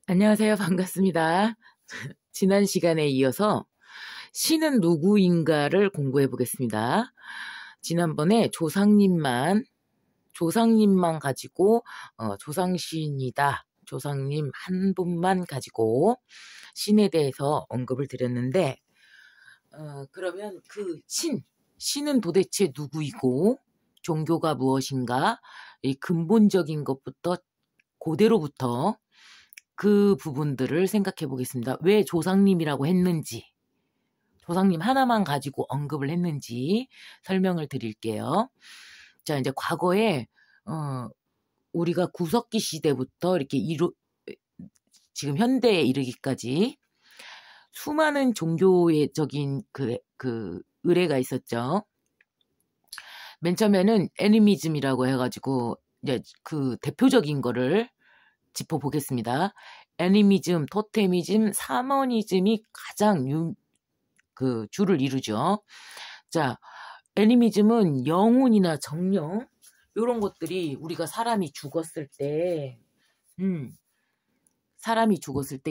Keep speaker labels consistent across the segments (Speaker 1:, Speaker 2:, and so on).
Speaker 1: 안녕하세요. 반갑습니다. 지난 시간에 이어서 신은 누구인가를 공부해 보겠습니다. 지난번에 조상님만 가지고 조상신이다. 조상님 한 분만 가지고 신에 대해서 언급을 드렸는데 그러면 그 신은 도대체 누구이고 종교가 무엇인가 이 근본적인 것부터 그대로부터 그 부분들을 생각해 보겠습니다. 왜 조상님이라고 했는지, 조상님 하나만 가지고 언급을 했는지 설명을 드릴게요. 자, 이제 과거에, 우리가 구석기 시대부터 이렇게 지금 현대에 이르기까지 수많은 종교적인 의례가 있었죠. 맨 처음에는 애니미즘이라고 해가지고, 이제 그 대표적인 거를 짚어보겠습니다. 애니미즘, 토테미즘, 사머니즘이 가장 줄을 이루죠. 자, 애니미즘은 영혼이나 정령 이런 것들이 우리가 사람이 죽었을 때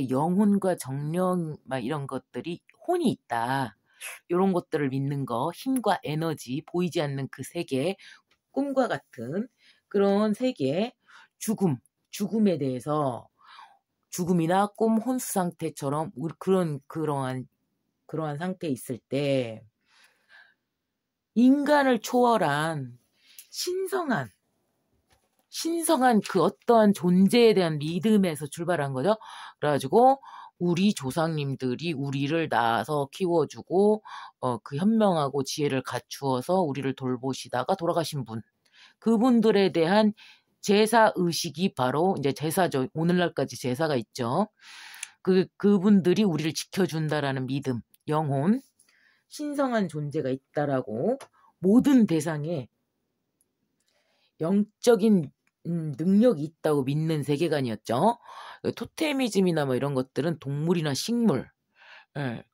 Speaker 1: 영혼과 정령 막 이런 것들이 혼이 있다. 이런 것들을 믿는 거, 힘과 에너지, 보이지 않는 그 세계, 꿈과 같은 그런 세계, 죽음에 대해서 죽음이나 꿈, 혼수 상태처럼 그러한 상태에 있을 때 인간을 초월한 신성한 그 어떠한 존재에 대한 믿음에서 출발한 거죠. 그래가지고 우리 조상님들이 우리를 낳아서 키워주고 그 현명하고 지혜를 갖추어서 우리를 돌보시다가 돌아가신 분, 그분들에 대한 제사 의식이 바로 이제 제사죠. 오늘날까지 제사가 있죠. 그분들이 우리를 지켜준다라는 믿음, 영혼, 신성한 존재가 있다라고 모든 대상에 영적인 능력이 있다고 믿는 세계관이었죠. 토테미즘이나 뭐 이런 것들은 동물이나 식물,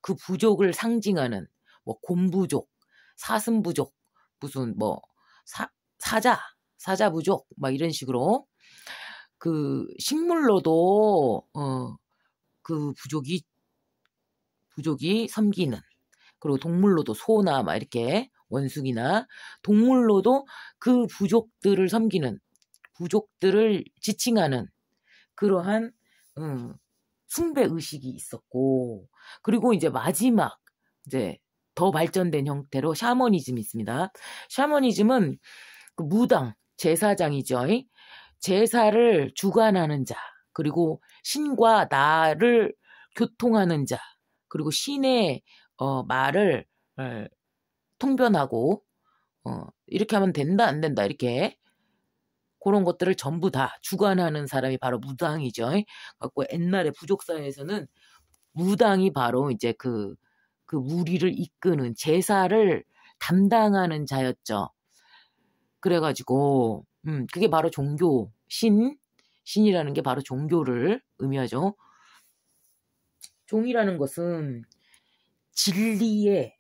Speaker 1: 그 부족을 상징하는 뭐 곰부족, 사슴부족, 무슨 뭐 사자부족 막 이런 식으로 그 식물로도 그 부족이 섬기는, 그리고 동물로도 소나 막 이렇게 원숭이나 동물로도 그 부족들을 섬기는, 부족들을 지칭하는 그러한 숭배 의식이 있었고, 그리고 이제 마지막 이제 더 발전된 형태로 샤머니즘이 있습니다. 샤머니즘은 그 무당, 제사장이죠. 제사를 주관하는 자, 그리고 신과 나를 교통하는 자, 그리고 신의 말을 통변하고 이렇게 하면 된다 안 된다 이렇게 그런 것들을 전부 다 주관하는 사람이 바로 무당이죠. 갖고 옛날에 부족 사회에서는 무당이 바로 이제 그 무리를 이끄는 제사를 담당하는 자였죠. 그래가지고 그게 바로 종교, 신이라는 게 바로 종교를 의미하죠. 종이라는 것은 진리의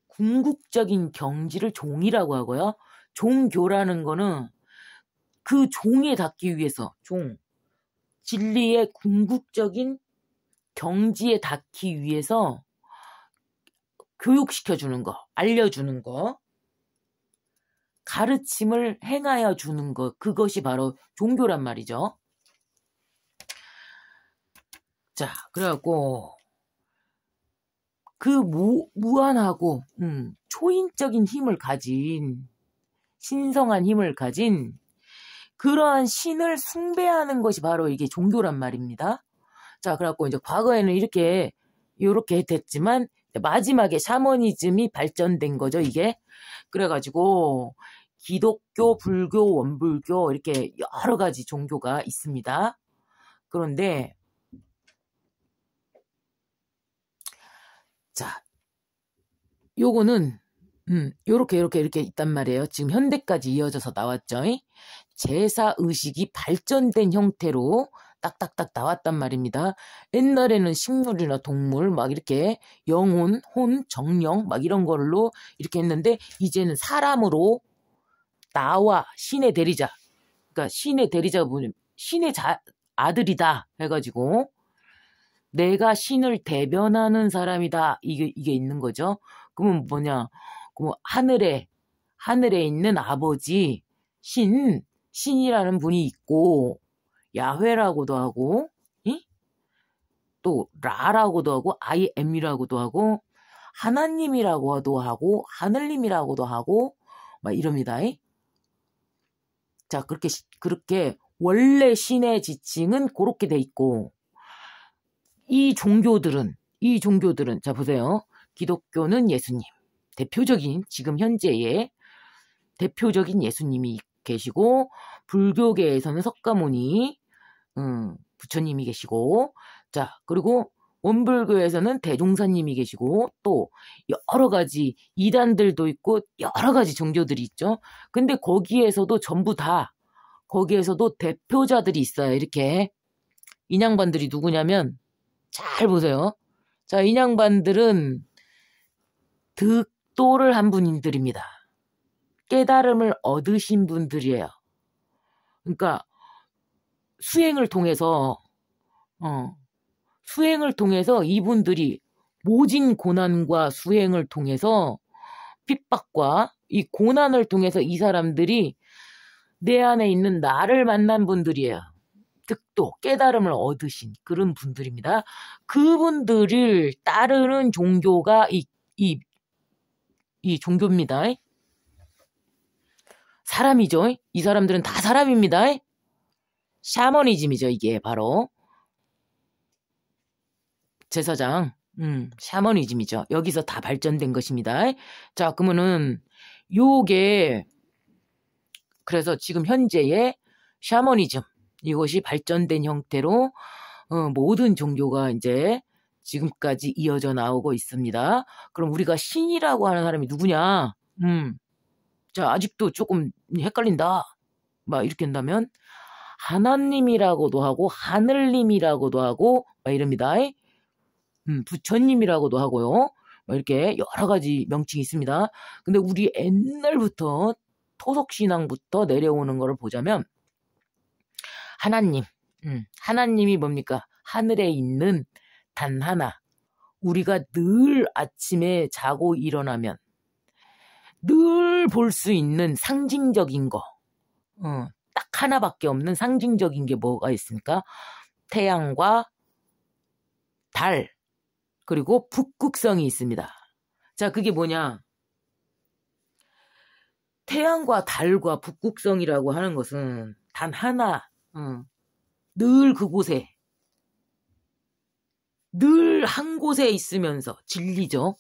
Speaker 1: 궁극적인 경지를 종이라고 하고요. 종교라는 거는 그 종에 닿기 위해서 진리의 궁극적인 경지에 닿기 위해서 교육시켜주는 거, 알려주는 거, 가르침을 행하여 주는 것, 그것이 바로 종교란 말이죠. 자, 그래갖고 그 무한하고 초인적인 힘을 가진, 신성한 힘을 가진 그러한 신을 숭배하는 것이 바로 이게 종교란 말입니다. 자, 그래갖고 이제 과거에는 이렇게 됐지만 마지막에 샤머니즘이 발전된 거죠, 이게. 그래가지고 기독교, 불교, 원불교 이렇게 여러 가지 종교가 있습니다. 그런데 자, 요거는 이렇게 있단 말이에요. 지금 현대까지 이어져서 나왔죠. 제사 의식이 발전된 형태로 딱딱딱 나왔단 말입니다. 옛날에는 식물이나 동물 막 이렇게 영혼, 혼, 정령 막 이런 걸로 이렇게 했는데 이제는 사람으로 나와 신의 대리자, 그러니까 신의 대리자가 뭐냐면 아들이다 해가지고 내가 신을 대변하는 사람이다 이게 있는 거죠. 그러면 뭐냐? 그럼 하늘에 있는 아버지 신이라는 분이 있고 야훼라고도 하고 또 라라고도 하고 I am이라고도 하고 하나님이라고도 하고 하늘님이라고도 하고 막 이럽니다. 자, 그렇게 원래 신의 지칭은 그렇게 돼 있고 이 종교들은 자 보세요. 기독교는 예수님, 대표적인 지금 현재의 대표적인 예수님이 계시고 불교계에서는 석가모니 부처님이 계시고 자 그리고 원불교에서는 대종사님이 계시고 또 여러 가지 이단들도 있고 여러 가지 종교들이 있죠. 근데 거기에서도 전부 다 거기에서도 대표자들이 있어요. 이렇게 인양반들이 누구냐면 잘 보세요. 자, 인양반들은 득도를 한 분들입니다. 깨달음을 얻으신 분들이에요. 그러니까 수행을 통해서 이분들이 모진 고난과 수행을 통해서 핍박과 이 고난을 통해서 이 사람들이 내 안에 있는 나를 만난 분들이에요. 득도, 깨달음을 얻으신 그런 분들입니다. 그분들을 따르는 종교가 이 종교입니다. 사람이죠. 이 사람들은 다 사람입니다. 샤머니즘이죠. 이게 바로 제사장, 샤머니즘이죠. 여기서 다 발전된 것입니다. 자, 그러면은 요게 그래서 지금 현재의 샤머니즘 이것이 발전된 형태로 모든 종교가 이제 지금까지 이어져 나오고 있습니다. 그럼 우리가 신이라고 하는 사람이 누구냐? 자, 아직도 조금 헷갈린다. 막 이렇게 한다면 하나님이라고도 하고 하늘님이라고도 하고 막 이럽니다. 부처님이라고도 하고요. 막 이렇게 여러 가지 명칭이 있습니다. 근데 우리 옛날부터 토속신앙부터 내려오는 거를 보자면 하나님이 뭡니까? 하늘에 있는 단 하나. 우리가 늘 아침에 자고 일어나면 늘 볼 수 있는 상징적인 거. 딱 하나밖에 없는 상징적인 게 뭐가 있습니까? 태양과 달, 그리고 북극성이 있습니다. 자, 그게 뭐냐? 태양과 달과 북극성이라고 하는 것은 단 하나, 늘 그곳에, 늘 한 곳에 있으면서, 진리죠.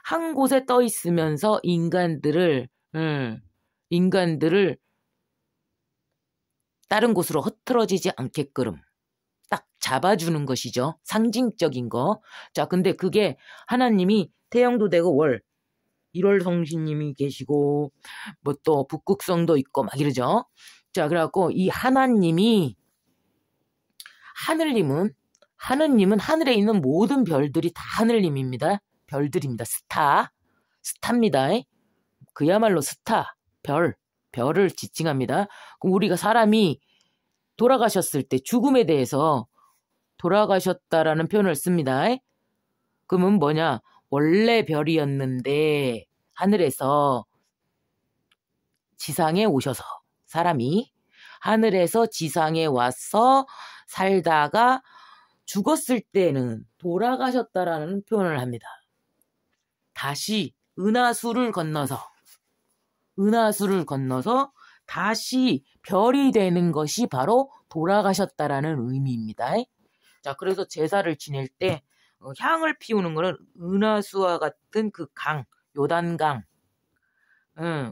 Speaker 1: 한 곳에 떠 있으면서 인간들을 다른 곳으로 흐트러지지 않게끔 딱 잡아주는 것이죠. 상징적인 거. 자, 근데 그게 하나님이 태양도 되고 월, 1월 성신님이 계시고 뭐 또 북극성도 있고 막 이러죠. 자, 그래갖고 이 하나님이 하느님은 하늘에 있는 모든 별들이 다 하느님입니다. 별들입니다. 스타입니다. 그야말로 스타, 별을 지칭합니다. 그럼 우리가 사람이 돌아가셨을 때 죽음에 대해서 돌아가셨다라는 표현을 씁니다. 그러면 뭐냐? 원래 별이었는데 하늘에서 지상에 오셔서 사람이 하늘에서 지상에 와서 살다가 죽었을 때는 돌아가셨다라는 표현을 합니다. 다시 은하수를 건너서 다시 별이 되는 것이 바로 돌아가셨다라는 의미입니다. 자, 그래서 제사를 지낼 때 향을 피우는 거는 은하수와 같은 그 강, 요단강,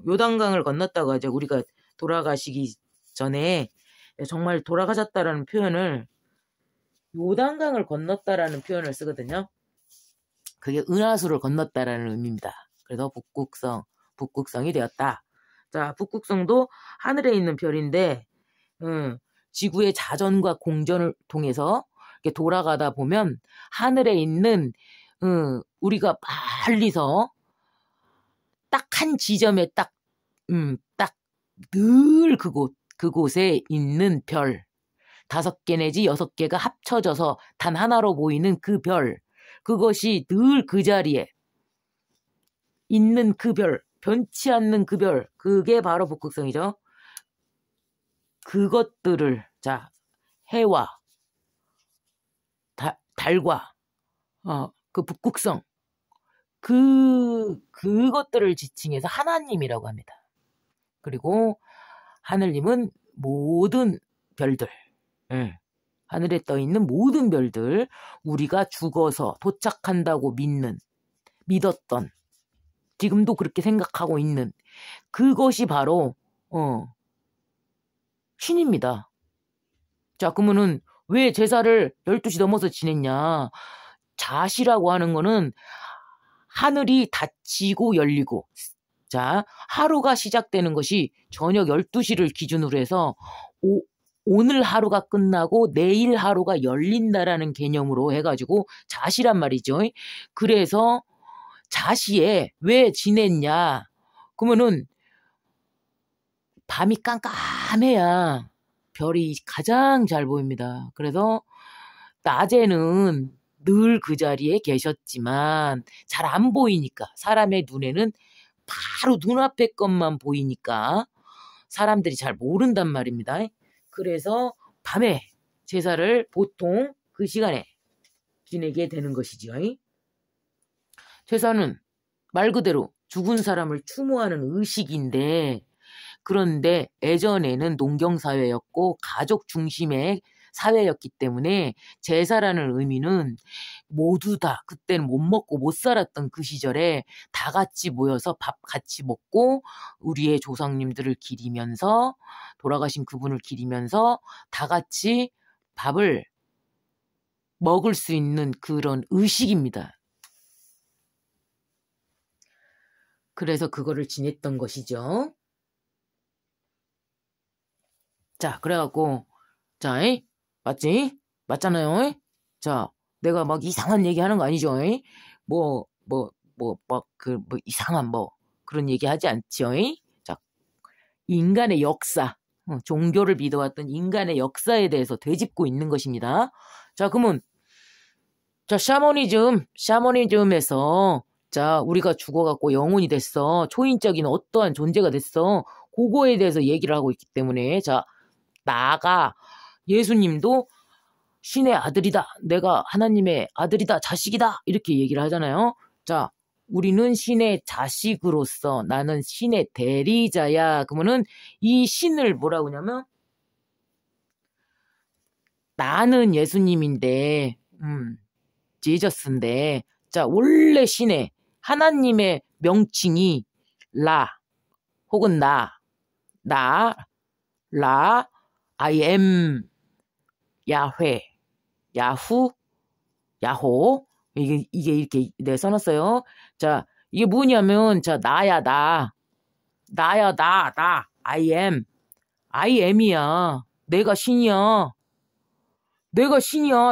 Speaker 1: 요단강을 건넜다고 하죠. 우리가 돌아가시기 전에 정말 돌아가셨다라는 표현을 요단강을 건넜다라는 표현을 쓰거든요. 그게 은하수를 건넜다라는 의미입니다. 그래서 북극성이 되었다. 자, 북극성도 하늘에 있는 별인데 지구의 자전과 공전을 통해서 이렇게 돌아가다 보면 하늘에 있는 우리가 멀리서 딱 한 지점에 딱 늘 그곳에 있는 별. 5개 내지 6개가 합쳐져서 단 하나로 보이는 그 별, 그것이 늘 그 자리에 있는 그 별, 변치 않는 그 별, 그게 바로 북극성이죠. 그것들을, 자, 해와 달과 그 북극성, 그것들을 지칭해서 하나님이라고 합니다. 그리고 하늘님은 모든 별들, 하늘에 떠 있는 모든 별들, 우리가 죽어서 도착한다고 믿었던, 지금도 그렇게 생각하고 있는 그것이 바로 신입니다. 자, 그러면은 왜 제사를 12시 넘어서 지냈냐? 자시라고 하는 거는 하늘이 닫히고 열리고, 자, 하루가 시작되는 것이 저녁 12시를 기준으로 해서 오늘 하루가 끝나고 내일 하루가 열린다라는 개념으로 해가지고 자시란 말이죠. 그래서 자시에 왜 지냈냐? 그러면은 밤이 깜깜해야 별이 가장 잘 보입니다. 그래서 낮에는 늘 그 자리에 계셨지만 잘 안 보이니까, 사람의 눈에는 바로 눈앞에 것만 보이니까 사람들이 잘 모른단 말입니다. 그래서 밤에 제사를 보통 그 시간에 지내게 되는 것이죠. 제사는 말 그대로 죽은 사람을 추모하는 의식인데, 그런데 예전에는 농경사회였고 가족 중심의 사회였기 때문에 제사라는 의미는 모두 다, 그때는 못 먹고 못 살았던 그 시절에 다 같이 모여서 밥 같이 먹고 우리의 조상님들을 기리면서, 돌아가신 그분을 기리면서 다 같이 밥을 먹을 수 있는 그런 의식입니다. 그래서 그거를 지냈던 것이죠. 자, 그래갖고, 자, 맞지? 맞잖아요. 자, 내가 막 이상한 얘기 하는 거 아니죠? 이상한 그런 얘기 하지 않죠? 자, 인간의 역사, 종교를 믿어왔던 인간의 역사에 대해서 되짚고 있는 것입니다. 자, 그러면, 자, 샤머니즘에서, 자, 우리가 죽어갖고 영혼이 됐어. 초인적인 어떠한 존재가 됐어. 그거에 대해서 얘기를 하고 있기 때문에, 자, 나가, 예수님도 신의 아들이다, 내가 하나님의 아들이다, 자식이다, 이렇게 얘기를 하잖아요. 자, 우리는 신의 자식으로서 나는 신의 대리자야. 그러면은 이 신을 뭐라고 하냐면, 나는 예수님인데, 지저스인데, 자, 원래 신의 하나님의 명칭이 라 혹은 라, I am 야훼, 야후, 야호. 이게 이렇게 내가 써놨어요. 자, 이게 뭐냐면, 자, 나야, 나. I am이야. 내가 신이야.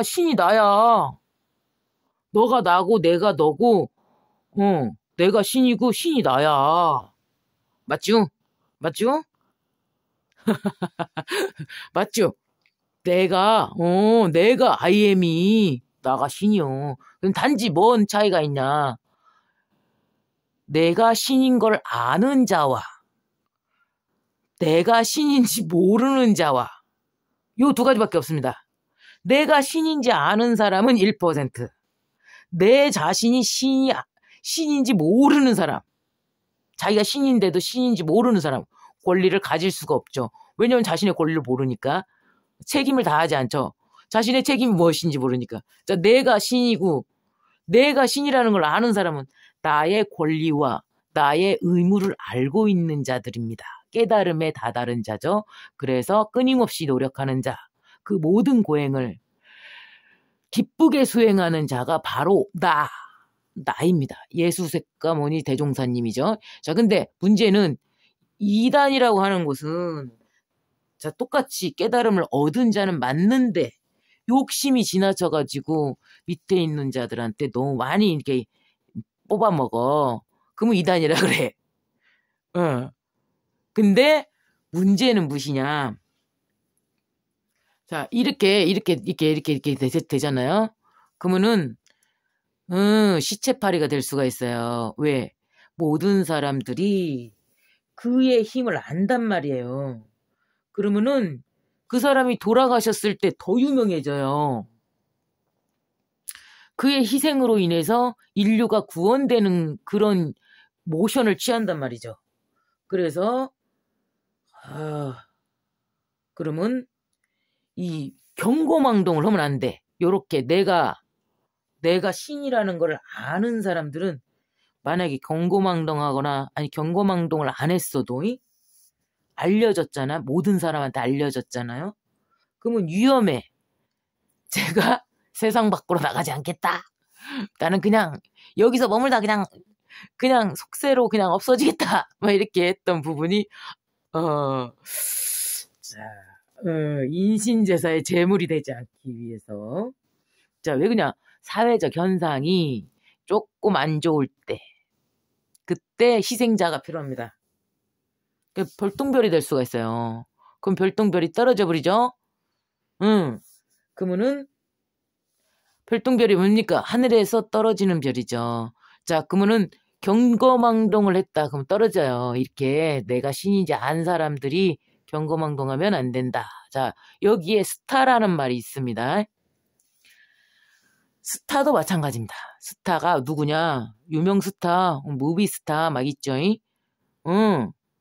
Speaker 1: 신이 나야. 너가 나고 내가 너고, 내가 신이고 신이 나야. 맞죠? 맞죠? 내가 I am이 나가 신이요. 그럼 단지 뭔 차이가 있냐? 내가 신인 걸 아는 자와 내가 신인지 모르는 자와 요 두 가지밖에 없습니다. 내가 신인지 아는 사람은 1%, 내 자신이 신인지 모르는 사람, 자기가 신인데도 신인지 모르는 사람, 권리를 가질 수가 없죠. 왜냐하면 자신의 권리를 모르니까. 책임을 다하지 않죠. 자신의 책임이 무엇인지 모르니까. 자, 내가 신이고 내가 신이라는 걸 아는 사람은 나의 권리와 나의 의무를 알고 있는 자들입니다. 깨달음에 다다른 자죠. 그래서 끊임없이 노력하는 자, 그 모든 고행을 기쁘게 수행하는 자가 바로 나입니다. 예수색가모니 대종사님이죠. 자, 근데 문제는 이단이라고 하는 곳은, 자, 똑같이 깨달음을 얻은 자는 맞는데 욕심이 지나쳐가지고 밑에 있는 자들한테 너무 많이 이렇게 뽑아먹어. 그러면 이단이라 그래. 근데 문제는 무엇이냐? 자, 이렇게 되잖아요. 그러면은, 시체팔이가 될 수가 있어요. 왜? 모든 사람들이 그의 힘을 안단 말이에요. 그러면은, 그 사람이 돌아가셨을 때 더 유명해져요. 그의 희생으로 인해서 인류가 구원되는 그런 모션을 취한단 말이죠. 그래서, 그러면 이 경고망동을 하면 안 돼. 요렇게 내가 신이라는 걸 아는 사람들은 만약에 경고망동하거나 아니 경고망동을 안 했어도 알려졌잖아. 모든 사람한테 알려졌잖아요. 그러면 위험해. 제가 세상 밖으로 나가지 않겠다. 나는 그냥 여기서 머물다 그냥 속세로 그냥 없어지겠다. 막 이렇게 했던 부분이 자, 인신제사의 제물이 되지 않기 위해서. 자, 왜 그냥 사회적 현상이 조금 안 좋을 때, 그때 희생자가 필요합니다. 별똥별이 될 수가 있어요. 그럼 별똥별이 떨어져 버리죠? 그러면은 별똥별이 뭡니까? 하늘에서 떨어지는 별이죠. 자, 그러면은 경거망동을 했다. 그럼 떨어져요. 이렇게 내가 신인지 안 사람들이 경거망동하면 안 된다. 자, 여기에 스타라는 말이 있습니다. 스타도 마찬가지입니다. 스타가 누구냐? 유명 스타, 무비 스타 막 있죠.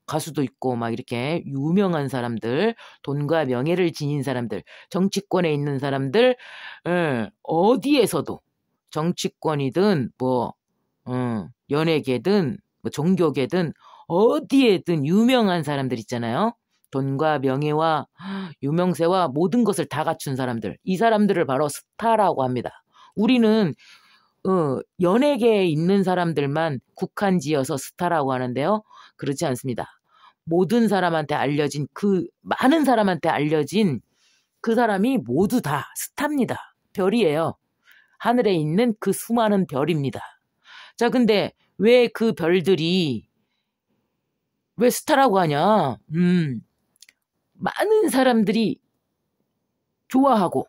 Speaker 1: 가수도 있고 막 이렇게 유명한 사람들, 돈과 명예를 지닌 사람들, 정치권에 있는 사람들, 어디에서도 정치권이든 뭐 연예계든 뭐 종교계든 어디에든 유명한 사람들 있잖아요. 돈과 명예와 유명세와 모든 것을 다 갖춘 사람들. 이 사람들을 바로 스타라고 합니다. 우리는 연예계에 있는 사람들만 국한지어서 스타라고 하는데요. 그렇지 않습니다. 모든 사람한테 알려진 많은 사람한테 알려진 그 사람이 모두 다 스타입니다. 별이에요. 하늘에 있는 그 수많은 별입니다. 자, 근데 왜 그 별들이 왜 스타라고 하냐? 많은 사람들이 좋아하고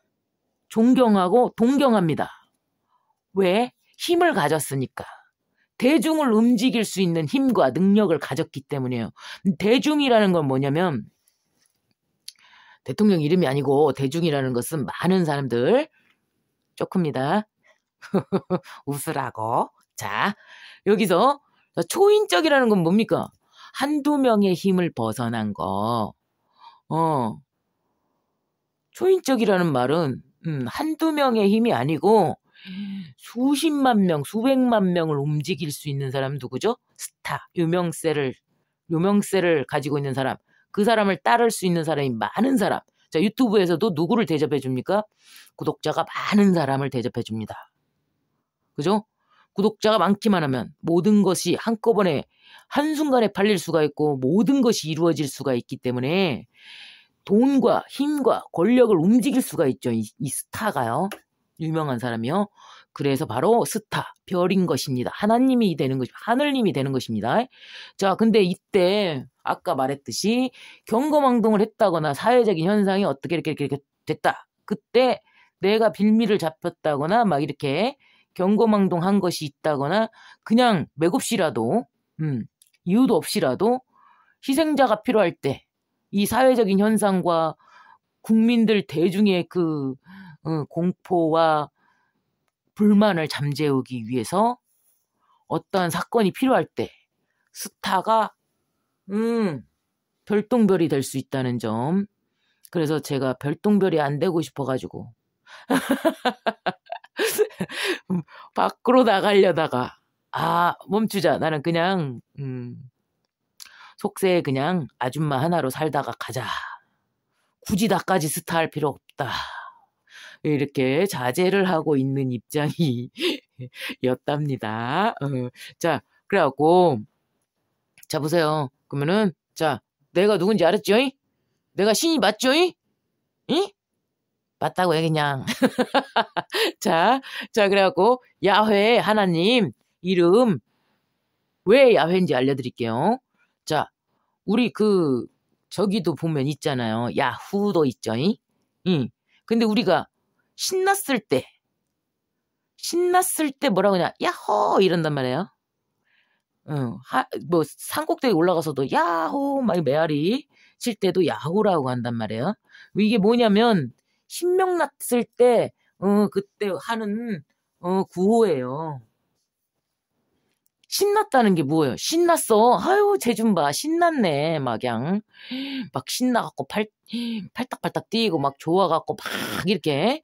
Speaker 1: 존경하고 동경합니다. 왜? 힘을 가졌으니까. 대중을 움직일 수 있는 힘과 능력을 가졌기 때문이에요. 대중이라는 건 뭐냐면 대통령 이름이 아니고 대중이라는 것은 많은 사람들 조금입니다. 웃으라고. 자, 여기서 초인적이라는 건 뭡니까? 한두 명의 힘을 벗어난 거. 초인적이라는 말은 한두 명의 힘이 아니고 수십만 명, 수백만 명을 움직일 수 있는 사람 누구죠? 스타, 유명세를 가지고 있는 사람. 그 사람을 따를 수 있는 사람이 많은 사람. 자, 유튜브에서도 누구를 대접해 줍니까? 구독자가 많은 사람을 대접해 줍니다. 그죠? 구독자가 많기만 하면 모든 것이 한꺼번에 한순간에 팔릴 수가 있고 모든 것이 이루어질 수가 있기 때문에 돈과 힘과 권력을 움직일 수가 있죠. 이 스타가요. 유명한 사람이요. 그래서 바로 스타, 별인 것입니다. 하나님이 되는 것입니다. 하늘님이 되는 것입니다. 자, 근데 이때 아까 말했듯이 경거망동을 했다거나 사회적인 현상이 어떻게 이렇게 됐다. 그때 내가 빌미를 잡혔다거나 막 이렇게 경거망동한 것이 있다거나 그냥 맥없이라도 이유도 없이라도 희생자가 필요할 때 이 사회적인 현상과 국민들 대중의 그 공포와 불만을 잠재우기 위해서 어떠한 사건이 필요할 때 스타가 별똥별이 될 수 있다는 점. 그래서 제가 별똥별이 안 되고 싶어가지고 밖으로 나가려다가 멈추자. 나는 그냥 속세에 그냥 아줌마 하나로 살다가 가자. 굳이 나까지 스타할 필요 없다. 이렇게 자제를 하고 있는 입장이 였답니다. 자, 그래갖고 자 보세요. 그러면은 자 내가 누군지 알았죠? 내가 신이 맞죠? 맞다고 해 그냥. 자 그래갖고 야훼 하나님 이름 왜 야훼인지 알려드릴게요. 자 우리 저기도 보면 있잖아요. 야후도 있죠? 근데 우리가 신났을 때 뭐라고 하냐, 야호! 이런단 말이에요. 뭐, 산꼭대기 올라가서도 야호! 막 메아리 칠 때도 야호라고 한단 말이에요. 이게 뭐냐면, 신명났을 때, 그때 하는, 구호예요. 신났다는 게 뭐예요? 신났어. 아유, 쟤 좀 봐. 신났네. 막 신나갖고 팔딱팔딱 뛰고 막 좋아갖고 막 이렇게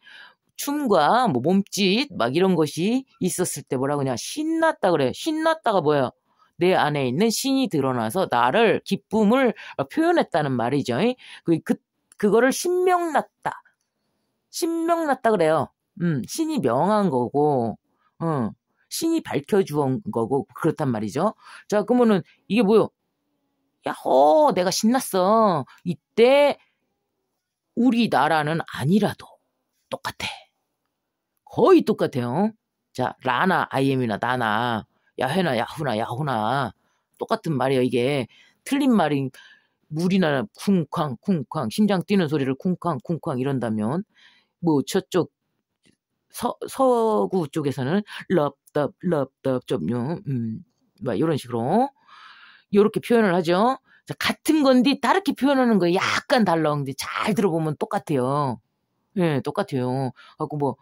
Speaker 1: 춤과 뭐 몸짓 막 이런 것이 있었을 때 뭐라고 그냥 신났다 그래요. 신났다가 뭐예요? 내 안에 있는 신이 드러나서 나를 기쁨을 표현했다는 말이죠. 그거를 신명났다. 신명났다 그래요. 신이 명한 거고, 신이 밝혀주온 거고, 그렇단 말이죠. 자, 그러면은, 이게 뭐요? 야호, 내가 신났어. 이때, 우리나라는 아니라도 똑같아. 거의 똑같아요. 자, 라나, IM이나 나나, 야해나, 야후나, 야후나. 똑같은 말이에요, 이게. 틀린 말이, 물이나 쿵쾅, 쿵쾅, 심장 뛰는 소리를 쿵쾅, 쿵쾅 이런다면, 뭐, 저쪽, 서구 쪽에서는 럽덥 럽덥 좀요 막 이런 식으로 이렇게 표현을 하죠. 자, 같은 건데 다르게 표현하는 거 약간 달라. 근데 잘 들어보면 똑같아요. 예, 똑같아요. 하고 뭐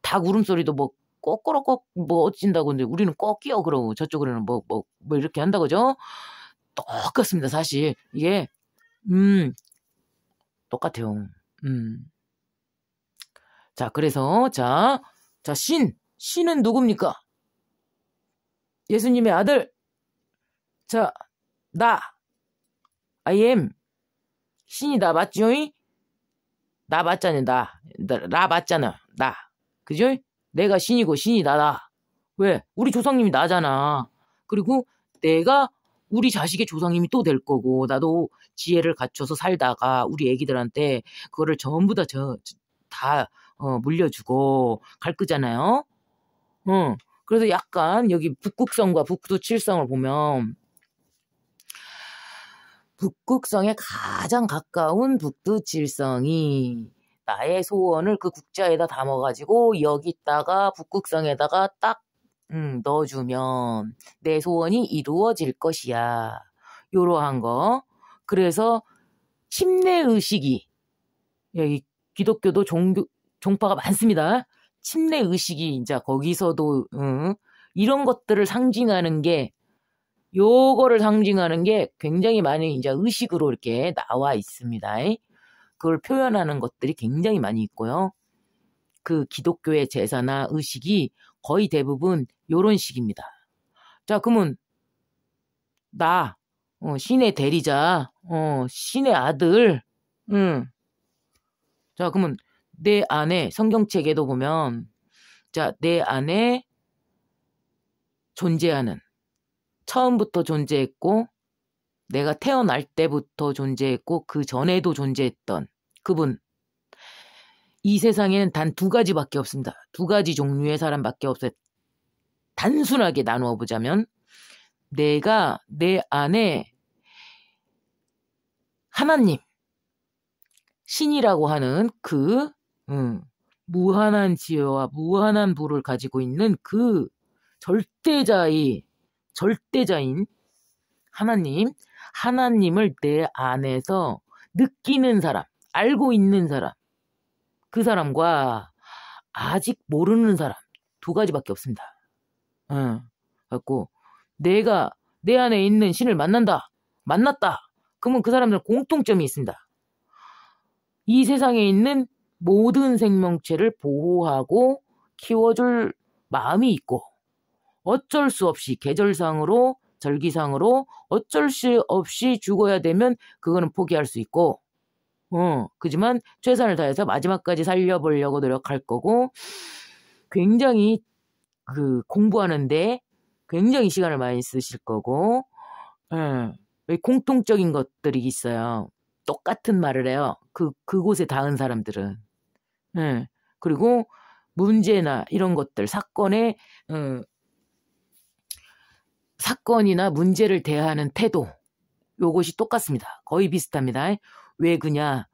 Speaker 1: 닭 울음소리도 뭐 꼬꼬로꼬 뭐 어찐다고 근데 우리는 꼬끼요 그러고 저쪽으로는 뭐 이렇게 한다고죠. 똑같습니다. 사실 이게 똑같아요. 자, 그래서 자, 신은 누굽니까? 예수님의 아들. 자, I am. 신이 나 맞죠? 나 맞잖아, 나 맞잖아, 나. 그죠? 내가 신이고 신이 나다. 왜? 우리 조상님이 나잖아. 그리고 내가 우리 자식의 조상님이 또 될 거고, 나도 지혜를 갖춰서 살다가 우리 애기들한테 그거를 전부 다 물려주고 갈 거잖아요. 그래서 약간 여기 북극성과 북두칠성을 보면 북극성에 가장 가까운 북두칠성이 나의 소원을 그 국자에다 담아가지고 여기다가 북극성에다가 딱 넣어주면 내 소원이 이루어질 것이야. 요러한 거. 그래서 침례의식이 여기 기독교도 종파가 많습니다. 침례의식이 이제 거기서도 이런 것들을 상징하는 게 요거를 상징하는 게 굉장히 많이 이제 의식으로 이렇게 나와 있습니다. 그걸 표현하는 것들이 굉장히 많이 있고요. 그 기독교의 제사나 의식이 거의 대부분 요런 식입니다. 자, 그러면 나 신의 대리자, 신의 아들, 자, 그러면 내 안에 성경책에도 보면 자, 내 안에 존재하는 처음부터 존재했고 내가 태어날 때부터 존재했고 그 전에도 존재했던 그분. 이 세상에는 단 두 가지밖에 없습니다. 두 가지 종류의 사람밖에 없어요. 단순하게 나누어 보자면 내가 내 안에 하나님, 신이라고 하는 그 무한한 지혜와 무한한 부를 가지고 있는 그 절대자인 하나님을 내 안에서 느끼는 사람, 알고 있는 사람, 그 사람과 아직 모르는 사람 두 가지밖에 없습니다. 그래갖고 내가 내 안에 있는 신을 만났다. 그러면 그 사람들은 공통점이 있습니다. 이 세상에 있는 모든 생명체를 보호하고 키워줄 마음이 있고 어쩔 수 없이 계절상으로 절기상으로 어쩔 수 없이 죽어야 되면 그거는 포기할 수 있고 그지만 최선을 다해서 마지막까지 살려보려고 노력할 거고 굉장히 공부하는데 굉장히 시간을 많이 쓰실 거고 공통적인 것들이 있어요. 똑같은 말을 해요. 그곳에 닿은 사람들은. 그리고 문제나 이런 것들 사건이나 문제를 대하는 태도 요것이 똑같습니다. 거의 비슷합니다. 왜 그냐?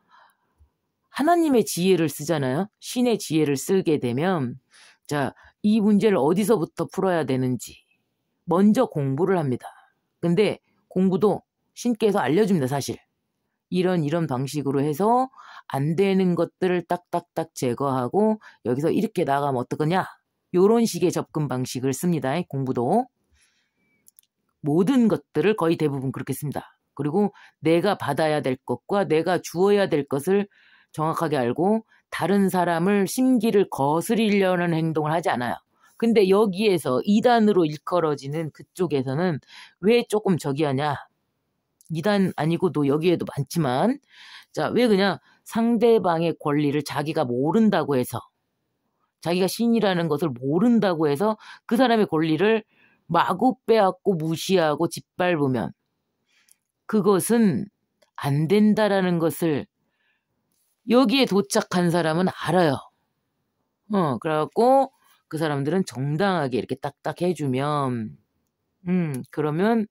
Speaker 1: 하나님의 지혜를 쓰잖아요. 신의 지혜를 쓰게 되면 자, 이 문제를 어디서부터 풀어야 되는지 먼저 공부를 합니다. 근데 공부도 신께서 알려줍니다, 사실. 이런 방식으로 해서 안 되는 것들을 딱딱딱 제거하고 여기서 이렇게 나가면 어떡하냐? 요런 식의 접근 방식을 씁니다. 공부도. 모든 것들을 거의 대부분 그렇게 씁니다. 그리고 내가 받아야 될 것과 내가 주어야 될 것을 정확하게 알고 다른 사람을 심기를 거스리려는 행동을 하지 않아요. 근데 여기에서 이단으로 일컬어지는 그쪽에서는 왜 조금 저기 하냐? 이단 아니고도 여기에도 많지만 자, 왜 그냥 상대방의 권리를 자기가 모른다고 해서 자기가 신이라는 것을 모른다고 해서 그 사람의 권리를 마구 빼앗고 무시하고 짓밟으면 그것은 안 된다라는 것을 여기에 도착한 사람은 알아요. 그래갖고 그 사람들은 정당하게 이렇게 딱딱 해주면 그러면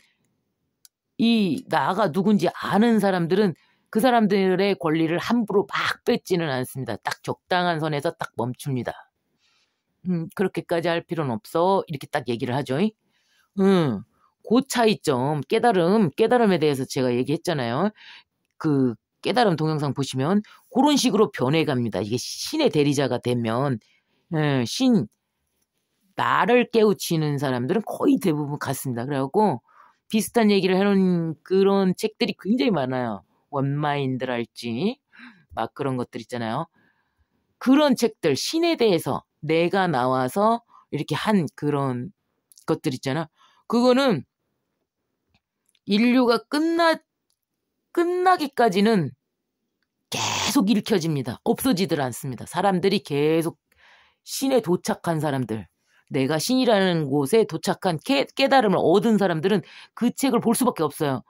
Speaker 1: 이 나가 누군지 아는 사람들은 그 사람들의 권리를 함부로 막 뺏지는 않습니다. 딱 적당한 선에서 딱 멈춥니다. 그렇게까지 할 필요는 없어. 이렇게 딱 얘기를 하죠. 그 차이점, 깨달음에 대해서 제가 얘기했잖아요. 그 깨달음 동영상 보시면 그런 식으로 변해갑니다. 이게 신의 대리자가 되면 나를 깨우치는 사람들은 거의 대부분 같습니다. 그래갖고 비슷한 얘기를 해놓은 그런 책들이 굉장히 많아요. 원마인드랄지 막 그런 것들 있잖아요. 그런 책들, 신에 대해서 내가 나와서 이렇게 한 그런 것들 있잖아. 그거는 인류가 끝나기까지는 계속 읽혀집니다. 없어지질 않습니다. 사람들이 계속 신에 도착한 사람들, 내가 신이라는 곳에 도착한 깨달음을 얻은 사람들은 그 책을 볼 수밖에 없어요.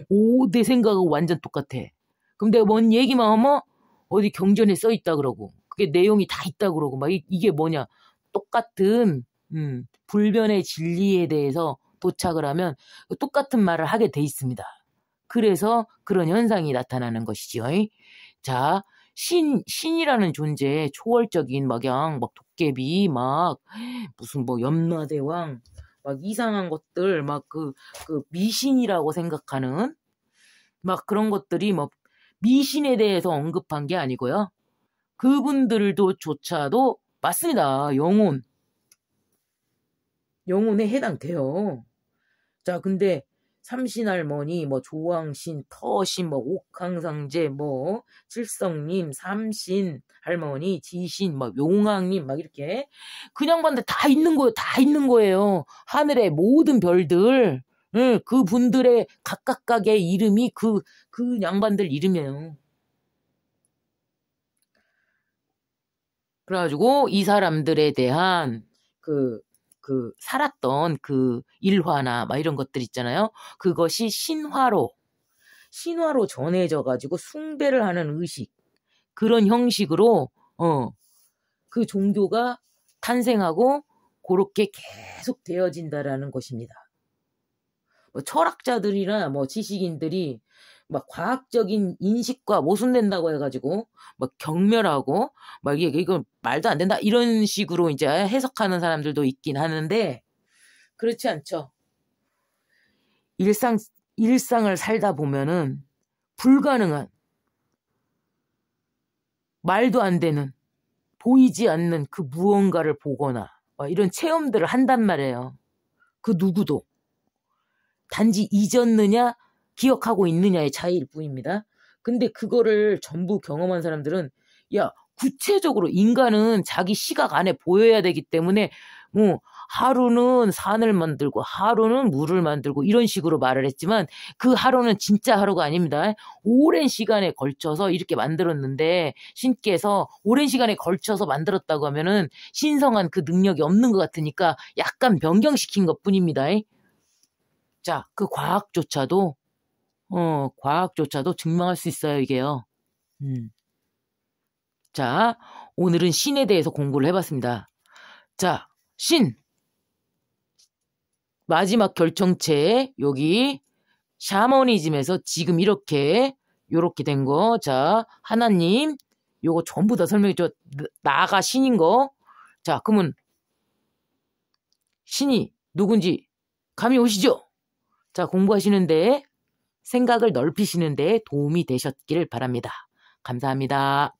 Speaker 1: 오, 내 생각하고 완전 똑같아. 그럼 내가 뭔 얘기만 하면 어디 경전에 써 있다 그러고 그게 내용이 다 있다 그러고 막 이게 뭐냐. 똑같은 불변의 진리에 대해서 도착을 하면 똑같은 말을 하게 돼 있습니다. 그래서 그런 현상이 나타나는 것이죠. 자, 신이라는 존재, 초월적인 막 도깨비, 무슨 염라대왕, 막 이상한 것들, 그 미신이라고 생각하는, 그런 것들이 미신에 대해서 언급한 게 아니고요. 그분들조차도 맞습니다. 영혼에 해당돼요. 자, 근데 삼신할머니, 조왕신, 터신, 옥황상제, 칠성님, 삼신 할머니, 지신, 용왕님, 이렇게 그 양반들 다 있는 거예요. 다 있는 거예요. 하늘의 모든 별들, 그 분들의 각각의 이름이 그 양반들 이름이에요. 그래가지고 이 사람들에 대한 살았던 그 일화나 이런 것들 있잖아요. 그것이 신화로 전해져가지고 숭배를 하는 의식, 그런 형식으로 그 종교가 탄생하고 그렇게 계속 되어진다라는 것입니다. 철학자들이나 지식인들이 과학적인 인식과 모순된다고 해가지고 경멸하고 이건 말도 안 된다 이런 식으로 이제 해석하는 사람들도 있긴 하는데 그렇지 않죠. 일상을 살다 보면은 불가능한, 말도 안 되는, 보이지 않는 그 무언가를 보거나 이런 체험들을 한단 말이에요. 그 누구도. 단지 잊었느냐 기억하고 있느냐의 차이일 뿐입니다. 근데 그거를 전부 경험한 사람들은 구체적으로 인간은 자기 시각 안에 보여야 되기 때문에 하루는 산을 만들고 하루는 물을 만들고 이런 식으로 말을 했지만 그 하루는 진짜 하루가 아닙니다. 오랜 시간에 걸쳐서 이렇게 만들었는데 신께서 오랜 시간에 걸쳐서 만들었다고 하면은 신성한 그 능력이 없는 것 같으니까 약간 변경시킨 것 뿐입니다. 자, 그 과학조차도 증명할 수 있어요, 이게요. 자, 오늘은 신에 대해서 공부를 해봤습니다. 자, 신. 마지막 결정체, 여기, 샤머니즘에서 지금 요렇게 된 거. 자, 하나님, 요거 전부 다 설명했죠. 나가 신인 거. 자, 그러면 신이 누군지 감이 오시죠? 자, 공부하시는데 생각을 넓히시는데 도움이 되셨길 바랍니다. 감사합니다.